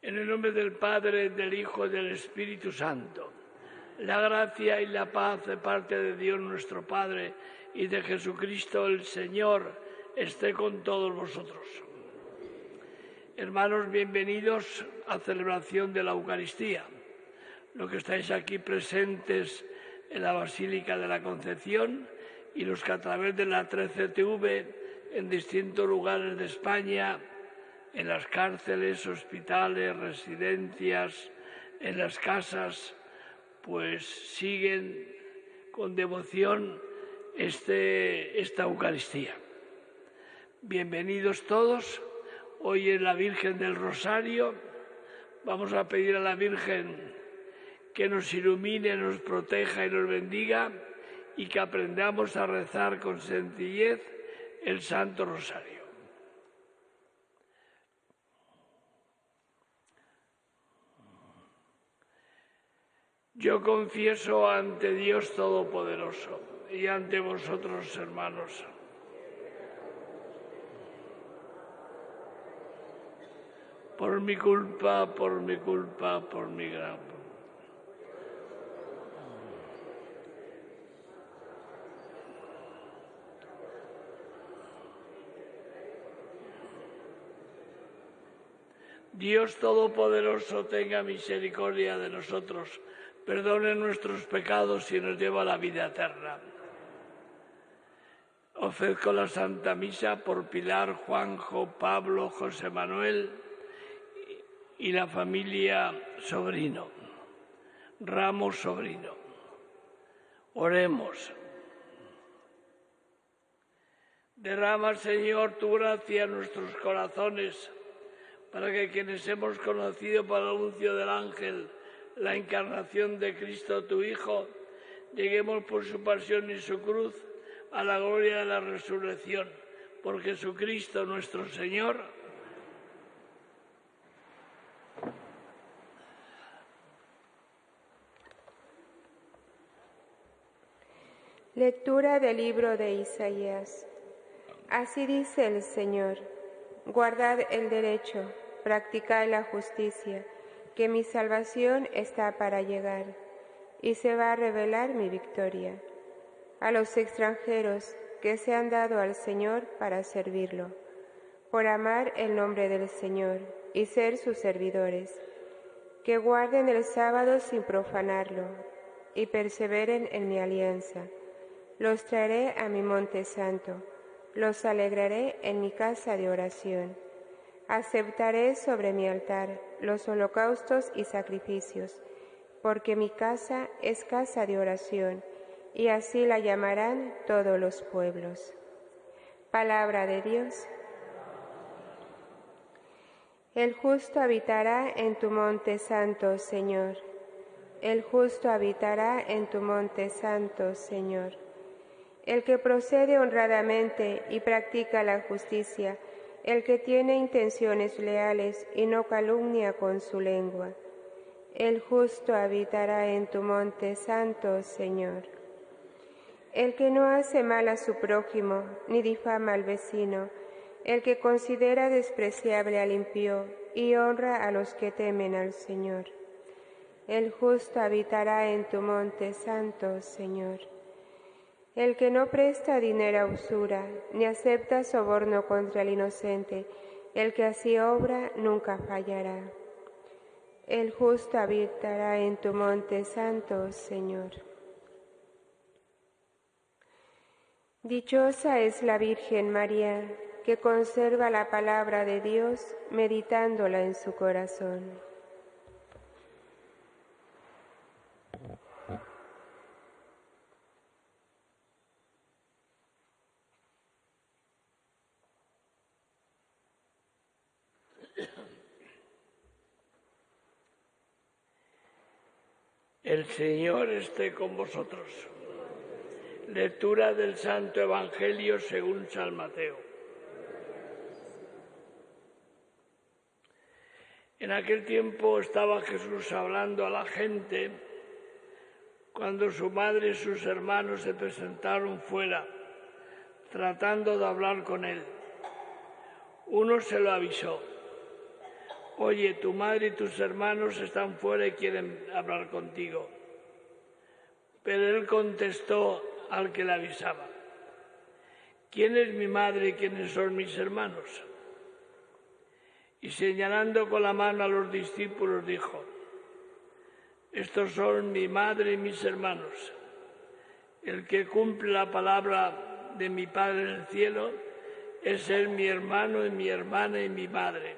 En el nombre del Padre, del Hijo y del Espíritu Santo. La gracia y la paz de parte de Dios nuestro Padre y de Jesucristo el Señor esté con todos vosotros. Hermanos, bienvenidos a celebración de la Eucaristía. Los que estáis aquí presentes en la Basílica de la Concepción y los que a través de la 13TV en distintos lugares de España, en las cárceles, hospitales, residencias, en las casas, pues siguen con devoción esta Eucaristía. Bienvenidos todos. Hoy es la Virgen del Rosario. Vamos a pedir a la Virgen que nos ilumine, nos proteja y nos bendiga y que aprendamos a rezar con sencillez el Santo Rosario. Yo confieso ante Dios Todopoderoso y ante vosotros, hermanos, por mi culpa, por mi gran. Dios Todopoderoso tenga misericordia de nosotros, perdone nuestros pecados y nos lleve a la vida eterna. Ofrezco la Santa Misa por Pilar, Juanjo, Pablo, José Manuel y la familia Sobrino, Ramos Sobrino. Oremos. Derrama, Señor, tu gracia en nuestros corazones, para que quienes hemos conocido por el anuncio del ángel la encarnación de Cristo, tu Hijo, lleguemos por su pasión y su cruz a la gloria de la resurrección. Por Jesucristo nuestro Señor. Lectura del libro de Isaías. Así dice el Señor: guardad el derecho, practicad la justicia, que mi salvación está para llegar, y se va a revelar mi victoria. A los extranjeros que se han dado al Señor para servirlo, por amar el nombre del Señor y ser sus servidores, que guarden el sábado sin profanarlo, y perseveren en mi alianza. Los traeré a mi monte santo, los alegraré en mi casa de oración. Aceptaré sobre mi altar los holocaustos y sacrificios, porque mi casa es casa de oración, y así la llamarán todos los pueblos. Palabra de Dios. El justo habitará en tu monte santo, Señor. El justo habitará en tu monte santo, Señor. El que procede honradamente y practica la justicia, el que tiene intenciones leales y no calumnia con su lengua. El justo habitará en tu monte santo, Señor. El que no hace mal a su prójimo, ni difama al vecino, el que considera despreciable al impío y honra a los que temen al Señor. El justo habitará en tu monte santo, Señor. El que no presta dinero a usura, ni acepta soborno contra el inocente, el que así obra nunca fallará. El justo habitará en tu monte santo, Señor. Dichosa es la Virgen María, que conserva la palabra de Dios, meditándola en su corazón. El Señor esté con vosotros. Lectura del Santo Evangelio según San Mateo. En aquel tiempo estaba Jesús hablando a la gente cuando su madre y sus hermanos se presentaron fuera, tratando de hablar con él. Uno se lo avisó: oye, tu madre y tus hermanos están fuera y quieren hablar contigo. Pero él contestó al que le avisaba, ¿quién es mi madre y quiénes son mis hermanos? Y señalando con la mano a los discípulos dijo, estos son mi madre y mis hermanos. El que cumple la palabra de mi Padre en el cielo es él mi hermano y mi hermana y mi madre.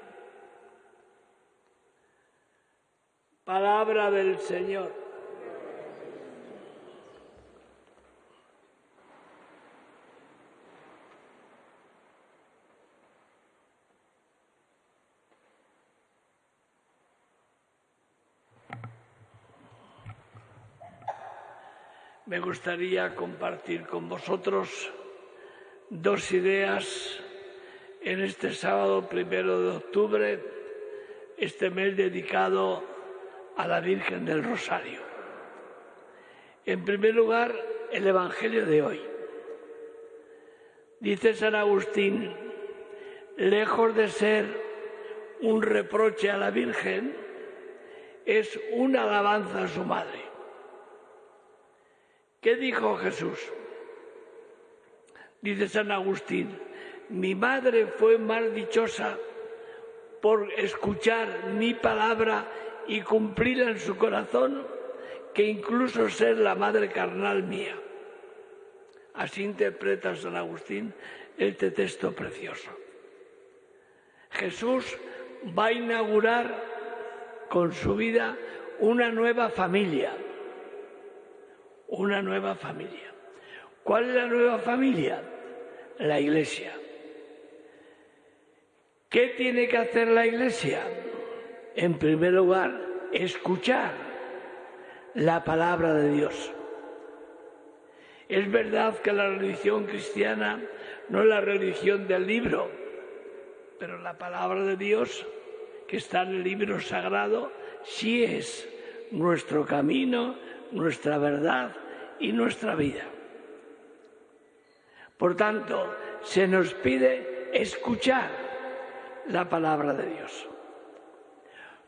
Palabra del Señor. Me gustaría compartir con vosotros dos ideas en este sábado 1 de octubre, este mes dedicado a la Virgen del Rosario. En primer lugar, el Evangelio de hoy. Dice San Agustín, lejos de ser un reproche a la Virgen, es una alabanza a su madre. ¿Qué dijo Jesús? Dice San Agustín, mi madre fue más dichosa por escuchar mi palabra y cumplirla en su corazón que incluso ser la madre carnal mía. Así interpreta San Agustín este texto precioso. Jesús va a inaugurar con su vida una nueva familia. Una nueva familia. ¿Cuál es la nueva familia? La Iglesia. ¿Qué tiene que hacer la Iglesia? En primer lugar, escuchar la palabra de Dios. Es verdad que la religión cristiana no es la religión del libro, pero la palabra de Dios, que está en el libro sagrado, sí es nuestro camino, nuestra verdad y nuestra vida. Por tanto, se nos pide escuchar la palabra de Dios,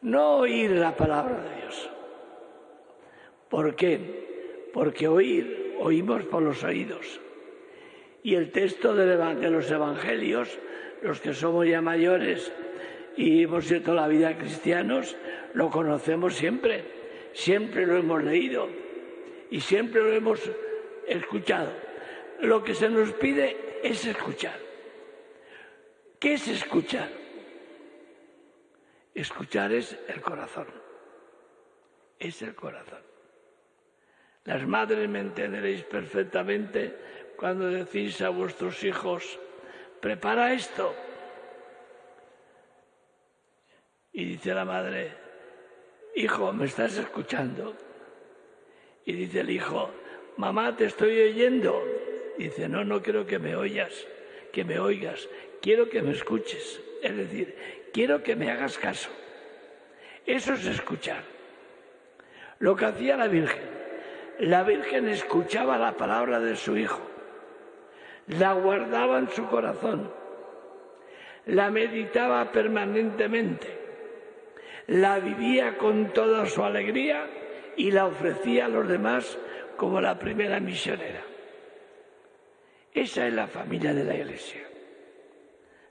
no oír la palabra de Dios. ¿Por qué? Porque oímos por los oídos. Y el texto de los evangelios, los que somos ya mayores y hemos sido toda la vida cristianos, lo conocemos siempre. Siempre lo hemos leído y siempre lo hemos escuchado. Lo que se nos pide es escuchar. ¿Qué es escuchar? Escuchar es el corazón. Es el corazón. Las madres me entenderéis perfectamente cuando decís a vuestros hijos, prepara esto. Y dice la madre, hijo, ¿me estás escuchando? Y dice el hijo, mamá, te estoy oyendo. Y dice, no quiero que me oigas, quiero que me escuches. Es decir, quiero que me hagas caso. Eso es escuchar. Lo que hacía la Virgen escuchaba la palabra de su hijo, la guardaba en su corazón, la meditaba permanentemente, la vivía con toda su alegría y la ofrecía a los demás como la primera misionera. Esa es la familia de la Iglesia.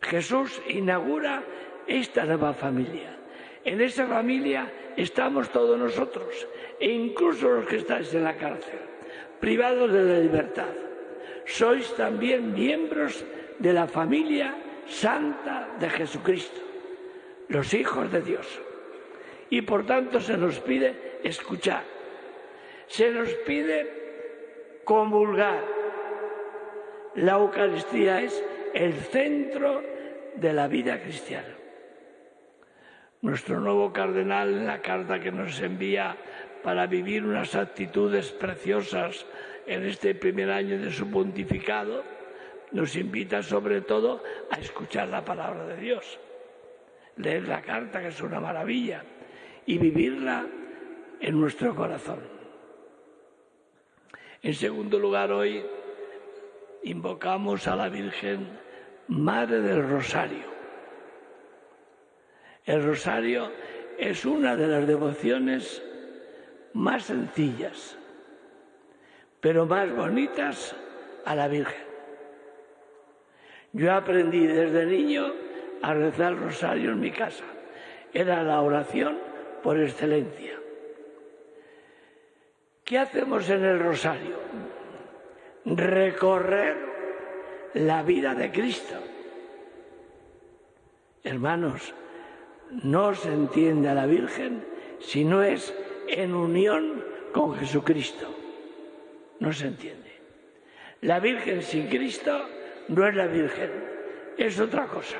Jesús inaugura esta nueva familia. En esa familia estamos todos nosotros, e incluso los que estáis en la cárcel, privados de la libertad. Sois también miembros de la familia santa de Jesucristo, los hijos de Dios. Y por tanto se nos pide escuchar, se nos pide comulgar. La Eucaristía es el centro de la vida cristiana. Nuestro nuevo cardenal, en la carta que nos envía para vivir unas actitudes preciosas en este primer año de su pontificado, nos invita sobre todo a escuchar la palabra de Dios, leer la carta, que es una maravilla, y vivirla en nuestro corazón. En segundo lugar, hoy invocamos a la Virgen Madre del Rosario. El rosario es una de las devociones más sencillas, pero más bonitas a la Virgen. Yo aprendí desde niño a rezar el rosario en mi casa. Era la oración por excelencia. ¿Qué hacemos en el rosario? Recorrer la vida de Cristo. Hermanos, no se entiende a la Virgen si no es en unión con Jesucristo. No se entiende. La Virgen sin Cristo no es la Virgen, es otra cosa.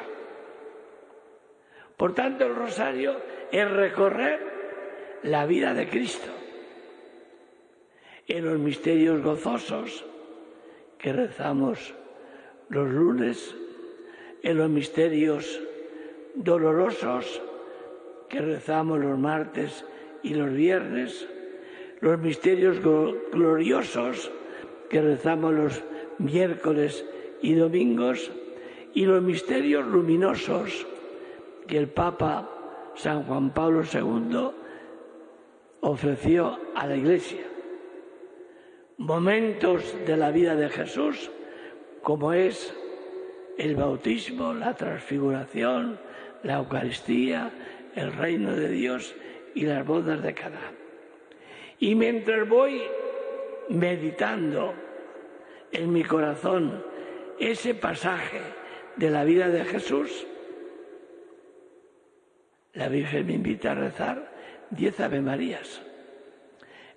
Por tanto, el rosario es recorrer la vida de Cristo. En los misterios gozosos que rezamos los lunes, en los misterios dolorosos que rezamos los martes y los viernes, los misterios gloriosos que rezamos los miércoles y domingos, y los misterios luminosos que el Papa San Juan Pablo II ofreció a la Iglesia. Momentos de la vida de Jesús, como es el bautismo, la transfiguración, la Eucaristía, el reino de Dios y las bodas de Caná. Y mientras voy meditando en mi corazón ese pasaje de la vida de Jesús, la Virgen me invita a rezar 10 Ave Marías.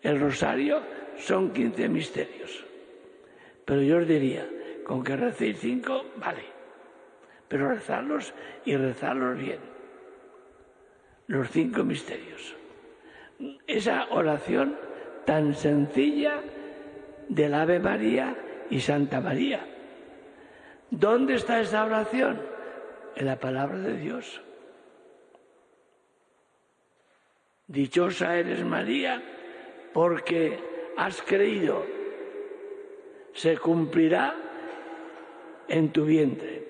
El rosario son 15 misterios, pero yo os diría, con que recéis 5, vale, pero rezarlos y rezarlos bien. Los 5 misterios. Esa oración tan sencilla del Ave María y Santa María. ¿Dónde está esa oración? En la palabra de Dios. Dichosa eres, María, porque has creído, se cumplirá en tu vientre.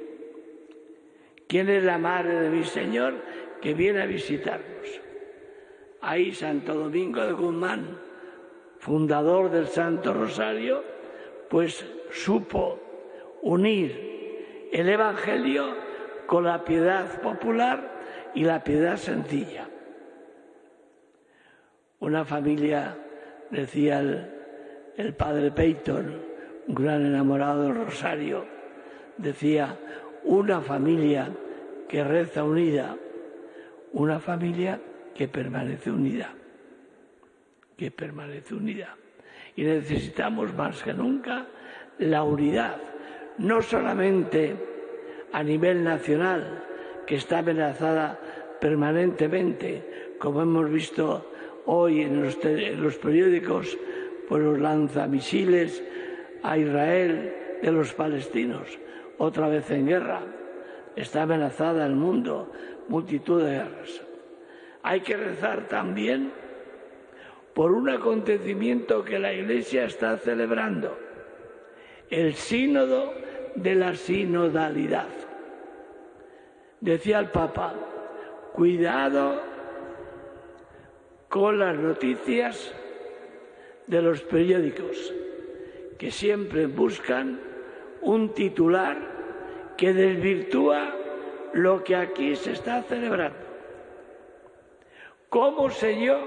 ¿Quién es la madre de mi Señor que viene a visitarnos? Ahí Santo Domingo de Guzmán, fundador del Santo Rosario, pues supo unir el Evangelio con la piedad popular y la piedad sencilla. Una familia, decía el padre Peyton, un gran enamorado del Rosario, decía, una familia que reza unida, una familia que permanece unida, que permanece unida. Y necesitamos más que nunca la unidad, no solamente a nivel nacional, que está amenazada permanentemente, como hemos visto hoy en los periódicos, por los lanzamisiles a Israel de los palestinos, otra vez en guerra. Está amenazada el mundo, multitud de guerras. Hay que rezar también por un acontecimiento que la Iglesia está celebrando, el sínodo de la sinodalidad. Decía el Papa, cuidado con las noticias de los periódicos, que siempre buscan un titular que desvirtúa lo que aquí se está celebrando. ¿Cómo sé yo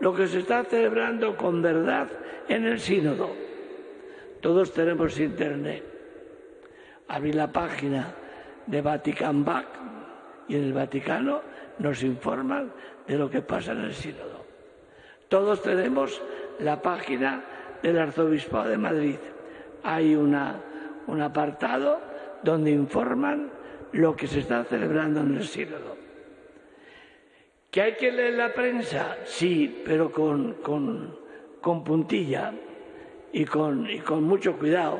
lo que se está celebrando con verdad en el sínodo? Todos tenemos internet. Abrí la página de Vatican Back y en el Vaticano nos informan de lo que pasa en el sínodo. Todos tenemos la página del Arzobispado de Madrid. Hay un apartado donde informan lo que se está celebrando en el sínodo. ¿Que hay que leer la prensa? Sí, pero con puntilla y con mucho cuidado,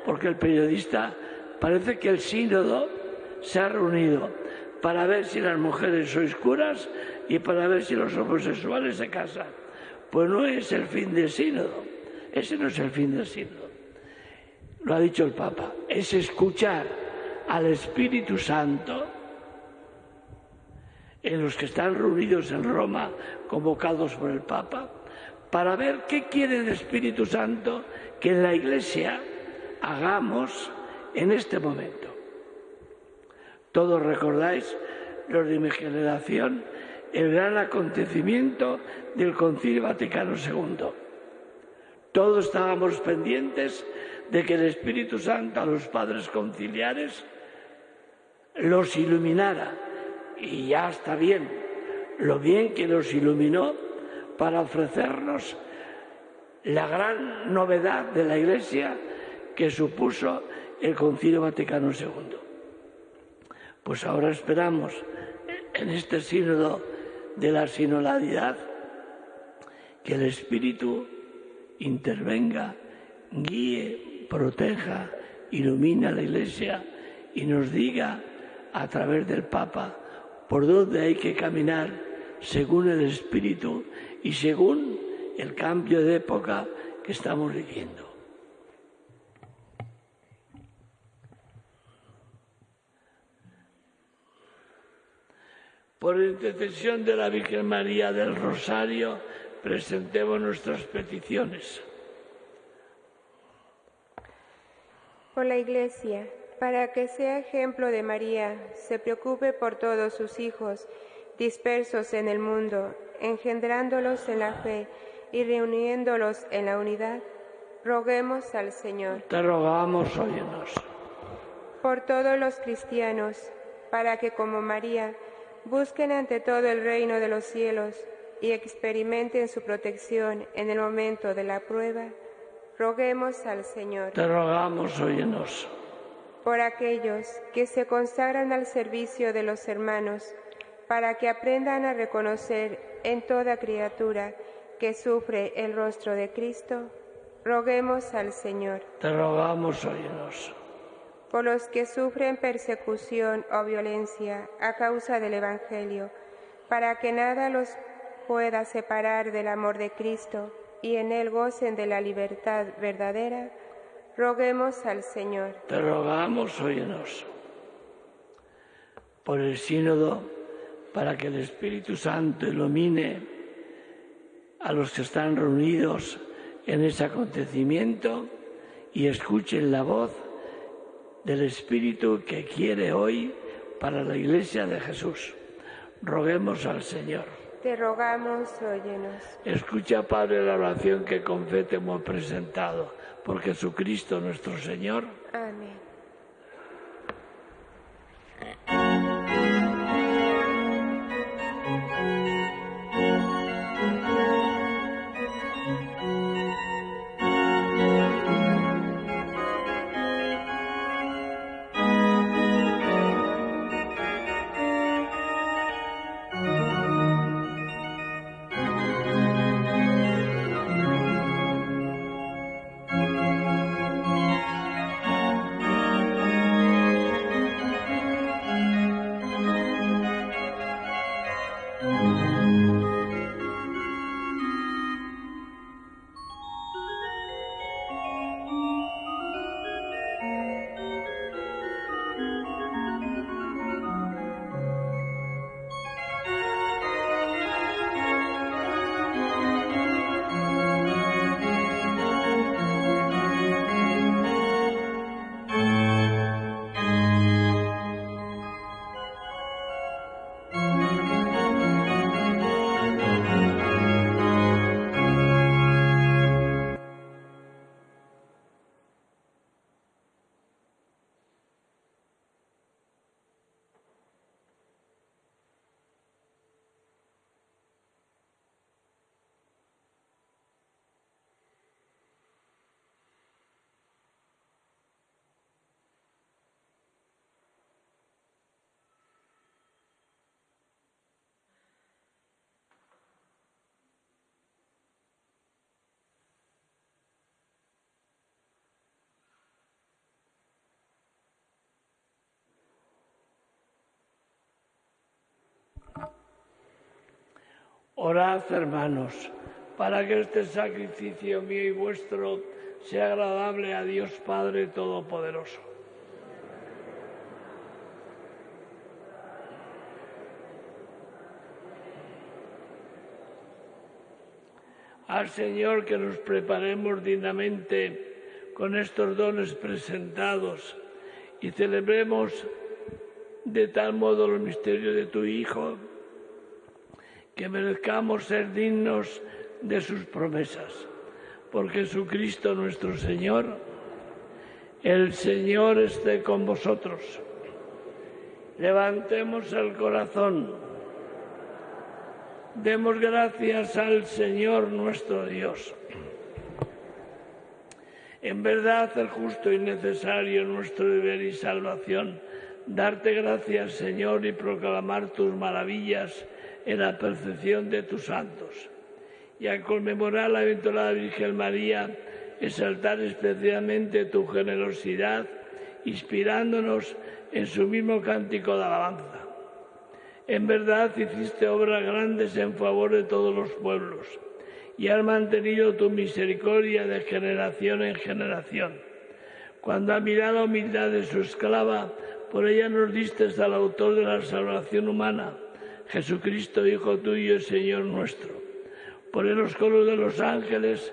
porque el periodista parece que el sínodo se ha reunido para ver si las mujeres sois curas y para ver si los homosexuales se casan. Pues no es el fin del sínodo, ese no es el fin del sínodo. Lo ha dicho el Papa, es escuchar al Espíritu Santo en los que están reunidos en Roma, convocados por el Papa, para ver qué quiere el Espíritu Santo que en la Iglesia hagamos en este momento. Todos recordáis, los de mi generación, el gran acontecimiento del Concilio Vaticano II. Todos estábamos pendientes de que el Espíritu Santo a los padres conciliares los iluminara. Y ya está bien, lo bien que los iluminó para ofrecernos la gran novedad de la Iglesia que supuso el Concilio Vaticano II. Pues ahora esperamos en este sínodo de la sinodalidad que el Espíritu intervenga, guíe, proteja, ilumine a la Iglesia y nos diga a través del Papa por dónde hay que caminar según el Espíritu y según el cambio de época que estamos viviendo. Por intercesión de la Virgen María del Rosario, presentemos nuestras peticiones. Por la Iglesia, para que sea ejemplo de María, se preocupe por todos sus hijos dispersos en el mundo, engendrándolos en la fe y reuniéndolos en la unidad, roguemos al Señor. Te rogamos, óyenos. Por todos los cristianos, para que como María busquen ante todo el reino de los cielos y experimenten su protección en el momento de la prueba, roguemos al Señor. Te rogamos, óyenos. Por aquellos que se consagran al servicio de los hermanos, para que aprendan a reconocer en toda criatura que sufre el rostro de Cristo, roguemos al Señor. Te rogamos, óyenos. Por los que sufren persecución o violencia a causa del Evangelio, para que nada los pueda separar del amor de Cristo y en él gocen de la libertad verdadera, roguemos al Señor. Te rogamos, óyenos. Por el sínodo, para que el Espíritu Santo ilumine a los que están reunidos en ese acontecimiento y escuchen la voz del Espíritu que quiere hoy para la Iglesia de Jesús. Roguemos al Señor. Te rogamos, óyenos. Escucha, Padre, la oración que con fe te hemos presentado por Jesucristo nuestro Señor. Amén. Orad, hermanos, para que este sacrificio mío y vuestro sea agradable a Dios Padre Todopoderoso. Haz, Señor, que nos preparemos dignamente con estos dones presentados y celebremos de tal modo los misterios de tu Hijo que merezcamos ser dignos de sus promesas. Por Jesucristo nuestro Señor, el Señor esté con vosotros. Levantemos el corazón. Demos gracias al Señor nuestro Dios. En verdad, el justo y necesario nuestro deber y salvación, darte gracias, Señor, y proclamar tus maravillas en la perfección de tus santos. Y al conmemorar la aventurada Virgen María, exaltar especialmente tu generosidad, inspirándonos en su mismo cántico de alabanza. En verdad hiciste obras grandes en favor de todos los pueblos y has mantenido tu misericordia de generación en generación. Cuando a mirar la humildad de su esclava, por ella nos diste al autor de la salvación humana, Jesucristo, Hijo tuyo y Señor nuestro. Por él los coros de los ángeles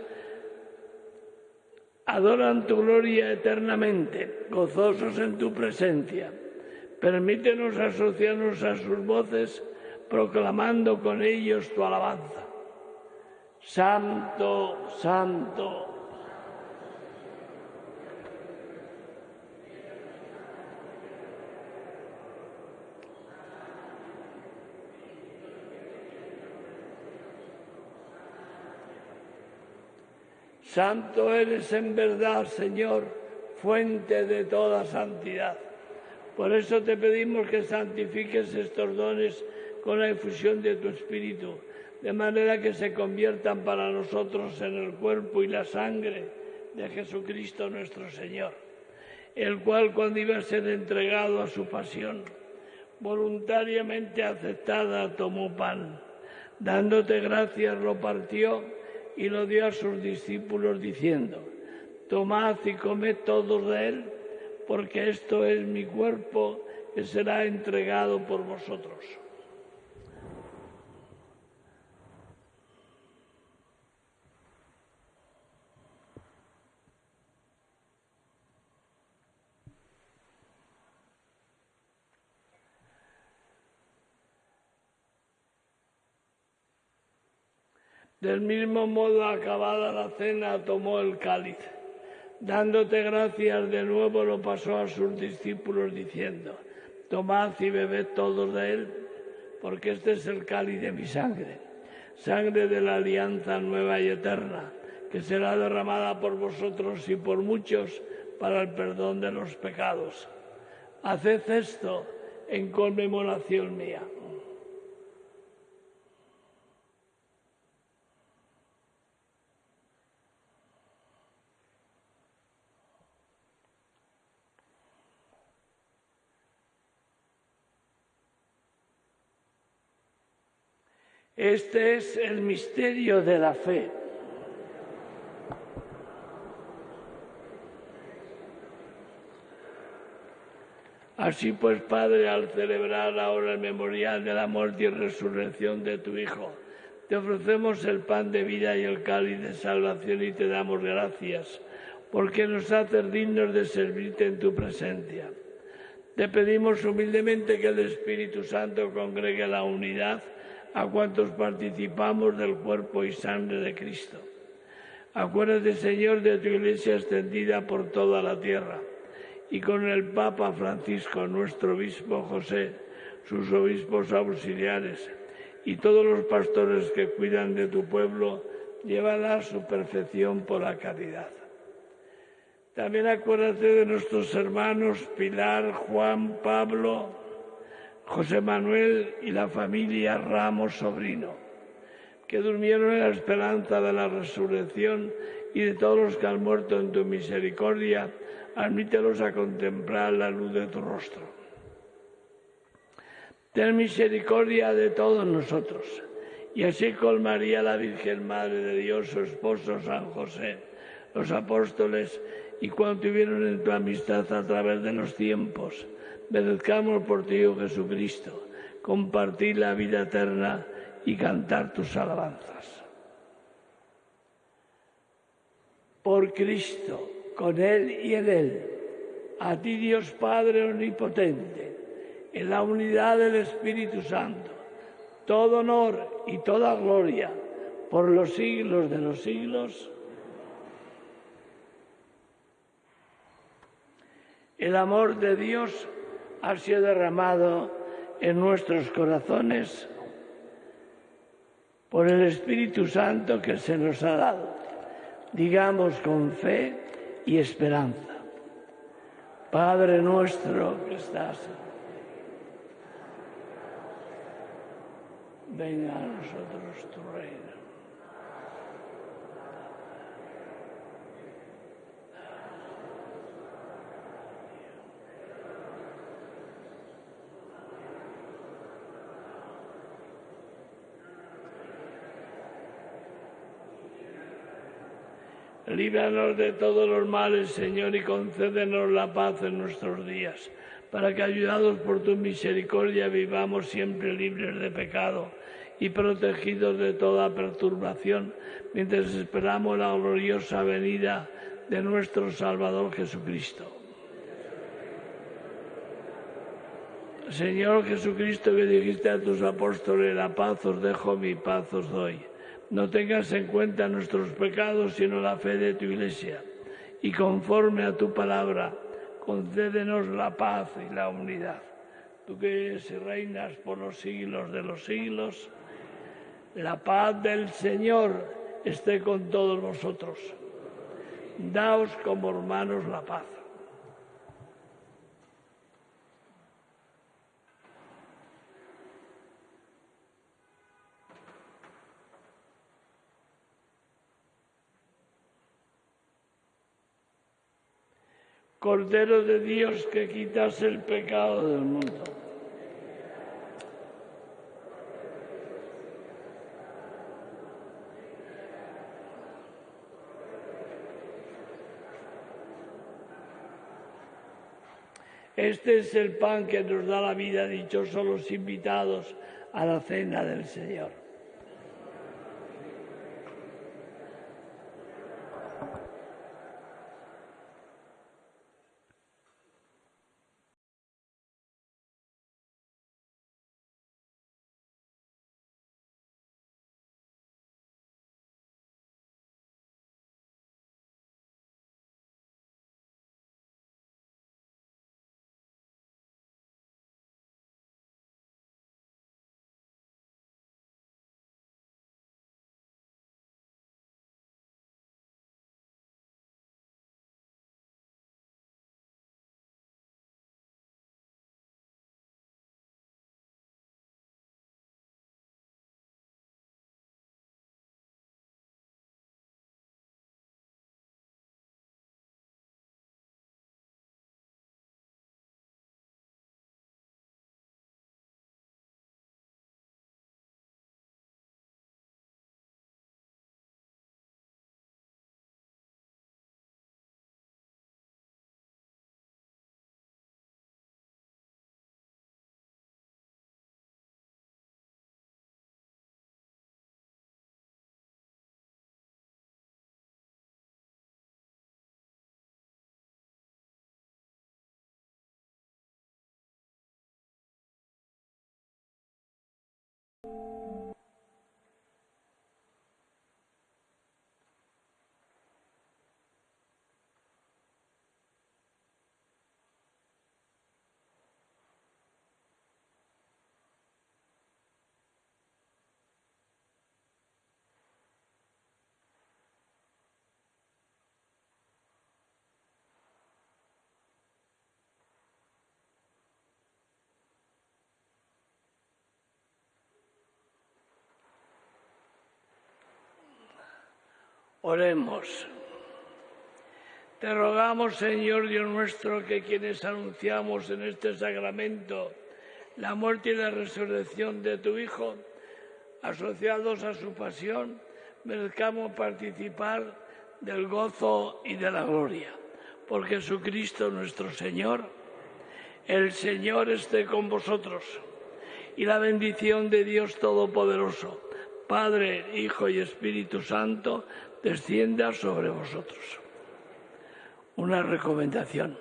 adoran tu gloria eternamente, gozosos en tu presencia. Permítenos asociarnos a sus voces, proclamando con ellos tu alabanza. Santo, santo. Santo eres en verdad, Señor, fuente de toda santidad. Por eso te pedimos que santifiques estos dones con la efusión de tu Espíritu, de manera que se conviertan para nosotros en el cuerpo y la sangre de Jesucristo nuestro Señor, el cual, cuando iba a ser entregado a su pasión, voluntariamente aceptada, tomó pan, dándote gracias, lo partió y lo dio a sus discípulos, diciendo: tomad y comed todos de él, porque esto es mi cuerpo que será entregado por vosotros. Del mismo modo, acabada la cena, tomó el cáliz. Dándote gracias de nuevo, lo pasó a sus discípulos, diciendo: tomad y bebed todos de él, porque este es el cáliz de mi sangre, sangre de la alianza nueva y eterna, que será derramada por vosotros y por muchos para el perdón de los pecados. Haced esto en conmemoración mía. Este es el misterio de la fe. Así pues, Padre, al celebrar ahora el memorial de la muerte y resurrección de tu Hijo, te ofrecemos el pan de vida y el cáliz de salvación y te damos gracias, porque nos haces dignos de servirte en tu presencia. Te pedimos humildemente que el Espíritu Santo congregue la unidad a cuantos participamos del cuerpo y sangre de Cristo. Acuérdate, Señor, de tu Iglesia extendida por toda la tierra, y con el Papa Francisco, nuestro obispo José, sus obispos auxiliares, y todos los pastores que cuidan de tu pueblo, llévala a su perfección por la caridad. También acuérdate de nuestros hermanos Pilar, Juan, Pablo, José Manuel y la familia Ramos Sobrino, que durmieron en la esperanza de la resurrección, y de todos los que han muerto en tu misericordia, admítelos a contemplar la luz de tu rostro. Ten misericordia de todos nosotros, y así con María, la Virgen Madre de Dios, su esposo San José, los apóstoles, y cuando tuvieron en tu amistad a través de los tiempos, merezcamos por ti, oh Jesucristo, compartir la vida eterna y cantar tus alabanzas. Por Cristo, con Él y en Él, a ti Dios Padre Omnipotente, en la unidad del Espíritu Santo, todo honor y toda gloria por los siglos de los siglos. El amor de Dios ha sido derramado en nuestros corazones por el Espíritu Santo que se nos ha dado. Digamos con fe y esperanza: Padre nuestro que estás, venga a nosotros tu reino. Líbranos de todos los males, Señor, y concédenos la paz en nuestros días, para que, ayudados por tu misericordia, vivamos siempre libres de pecado y protegidos de toda perturbación, mientras esperamos la gloriosa venida de nuestro Salvador Jesucristo. Señor Jesucristo, que dijiste a tus apóstoles: la paz os dejo, mi paz os doy. No tengas en cuenta nuestros pecados, sino la fe de tu Iglesia. Y conforme a tu palabra, concédenos la paz y la unidad. Tú que eres y reinas por los siglos de los siglos, la paz del Señor esté con todos vosotros. Daos como hermanos la paz. Cordero de Dios, que quitas el pecado del mundo. Este es el pan que nos da la vida, dichosos los invitados a la cena del Señor. Oremos. Te rogamos, Señor Dios nuestro, que quienes anunciamos en este sacramento la muerte y la resurrección de tu Hijo, asociados a su pasión, merezcamos participar del gozo y de la gloria. Por Jesucristo nuestro Señor. El Señor esté con vosotros, y la bendición de Dios Todopoderoso, Padre, Hijo y Espíritu Santo, descienda sobre vosotros. Una recomendación: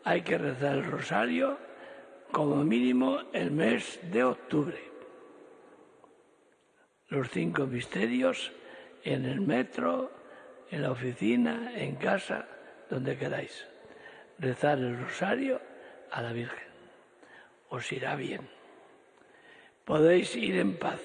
hay que rezar el rosario como mínimo el mes de octubre. Los 5 misterios en el metro, en la oficina, en casa, donde queráis. Rezar el rosario a la Virgen. Os irá bien. Podéis ir en paz.